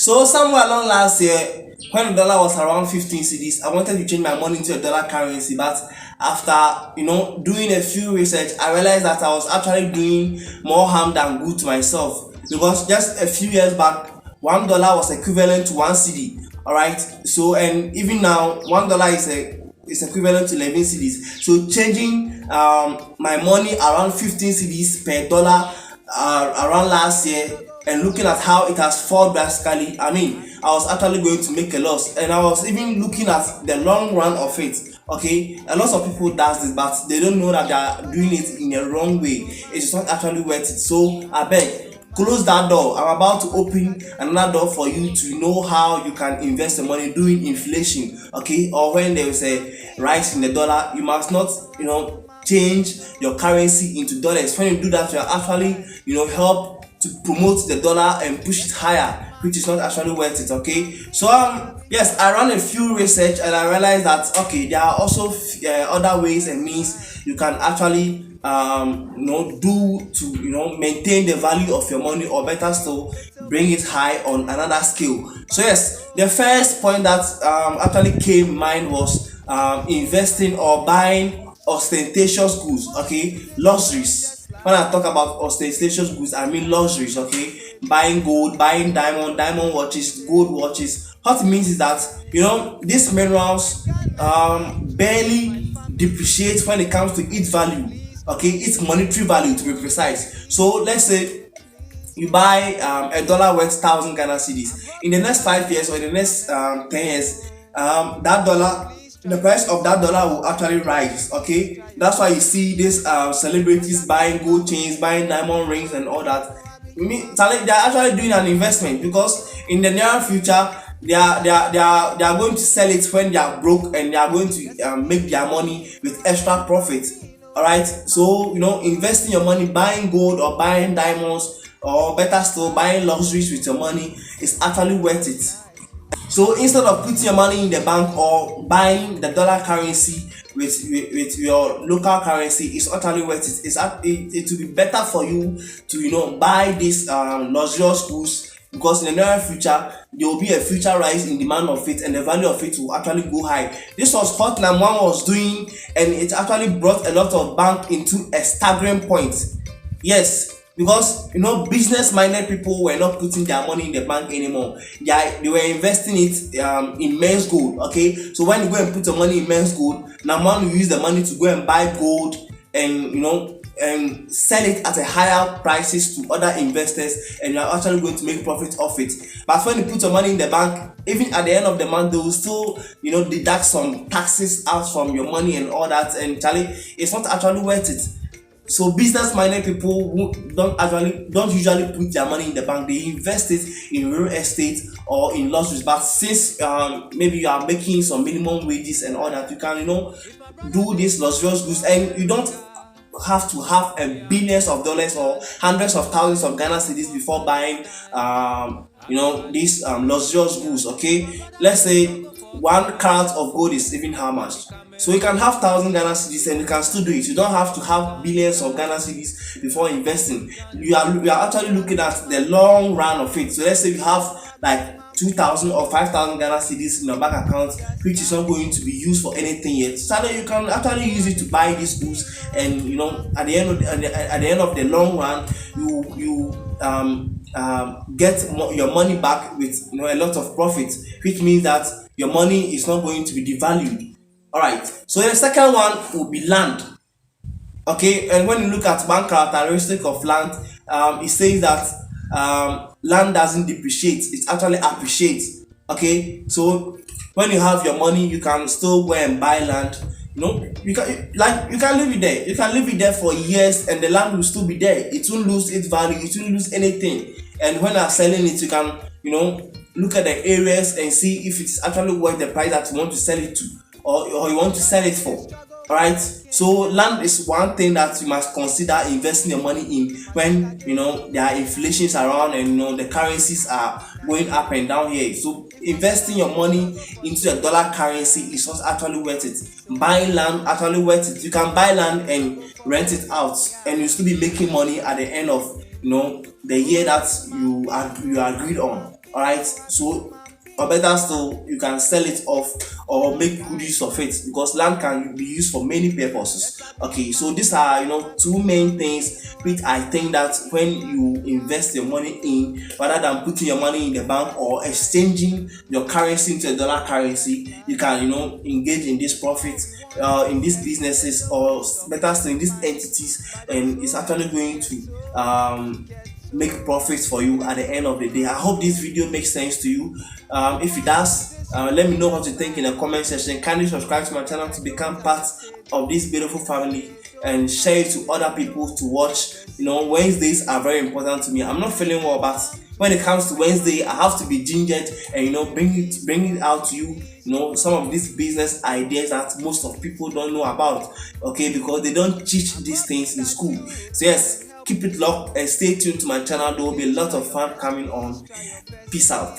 So somewhere along last year, when the dollar was around 15 cedis, I wanted to change my money into a dollar currency. But after doing a few research, I realized that I was actually doing more harm than good to myself, because just a few years back, $1 was equivalent to one cedi. All right. So and even now, $1 is equivalent to 11 cedis. So changing my money around 15 cedis per dollar around last year, and looking at how it has fallen drastically, I mean, I was actually going to make a loss. And I was even looking at the long run of it. Okay, a lot of people does this, but they don't know that they are doing it in a wrong way. It's not actually worth it. So I beg, close that door. I'm about to open another door for you to know how you can invest the money during inflation. Okay, or when there is a rise in the dollar, you must not change your currency into dollars. When you do that, you are actually help to promote the dollar and push it higher, which is not actually worth it. Okay, so yes, I ran a few research and I realized that okay, there are also other ways and means you can actually do to maintain the value of your money, or better still, bring it high on another scale. So yes, the first point that actually came in mind was investing or buying ostentatious goods. Okay, luxuries. When I talk about ostentatious goods, I mean luxuries. Okay, buying gold, buying diamond watches, gold watches. What it means is that these minerals barely depreciate when it comes to its value. Okay, its monetary value, to be precise. So let's say you buy a dollar worth 1,000 Ghana cedis. In the next 5 years or in the next 10 years, that dollar, the price of that dollar will actually rise. Okay, that's why you see these celebrities buying gold chains, buying diamond rings and all that. They're actually doing an investment, because in the near future they are going to sell it when they are broke, and they are going to make their money with extra profit. All right, so investing your money, buying gold or buying diamonds, or better still, buying luxuries with your money is actually worth it. So instead of putting your money in the bank or buying the dollar currency with your local currency, it's actually worth it. It will be better for you to buy these luxurious goods, because in the near future there will be a future rise in demand of it, and the value of it will actually go high. This was what Nam1 was doing, and it actually brought a lot of bank into a staggering point. Yes, because business minded people were not putting their money in the bank anymore. They were investing it in men's gold. Okay, so when you go and put your money in men's gold, Nam1 will use the money to go and buy gold, and and sell it at a higher prices to other investors, and you're actually going to make profit off it. But when you put your money in the bank, even at the end of the month, they will still deduct some taxes out from your money and all that, and Charlie, it's not actually worth it. So business minded people who don't usually put their money in the bank, they invest it in real estate or in luxuries. But since maybe you are making some minimum wages and all that, you can do these luxurious goods, and you don't have to have billions of dollars or hundreds of thousands of Ghana cedis before buying these luxurious goods. Okay, let's say 1 carat of gold is even how much? So you can have 1,000 Ghana cedis and you can still do it. You don't have to have billions of Ghana cedis before investing. You are actually looking at the long run of it. So let's say you have like 2,000 or 5,000 Ghana cedis in your bank account, which is not going to be used for anything yet. So you can actually use it to buy these goods, and at the end of the long run, you get your money back with a lot of profit, which means that your money is not going to be devalued. All right. So the second one will be land. Okay, and when you look at one characteristic of land, it says that land doesn't depreciate, it actually appreciates. Okay, so when you have your money, you can still go and buy land. You can leave it there. You can leave it there for years, and the land will still be there. It won't lose its value. It won't lose anything. And when you're selling it, you can look at the areas and see if it's actually worth the price that you want to sell it to, or you want to sell it for. All right, so land is one thing that you must consider investing your money in when there are inflations around, and the currencies are going up and down here. So investing your money into a dollar currency is not actually worth it. Buying land actually worth it. You can buy land and rent it out, and you still be making money at the end of the year that you agreed on. All right, so or better still, you can sell it off or make good use of it, because land can be used for many purposes. Okay, so these are, two main things which I think that when you invest your money in, rather than putting your money in the bank or exchanging your currency into a dollar currency, you can, engage in this profit, in these businesses, or better still in these entities, and it's actually going to make profits for you at the end of the day. I hope this video makes sense to you. If it does, let me know what you think in the comment section. Kindly subscribe to my channel to become part of this beautiful family, and share it to other people to watch. Wednesdays are very important to me. I'm not feeling well, but when it comes to Wednesday, I have to be gingered and bring it out to you. Some of these business ideas that most of people don't know about. Okay, because they don't teach these things in school. So yes, keep it locked and stay tuned to my channel. There will be a lot of fun coming on. Peace out.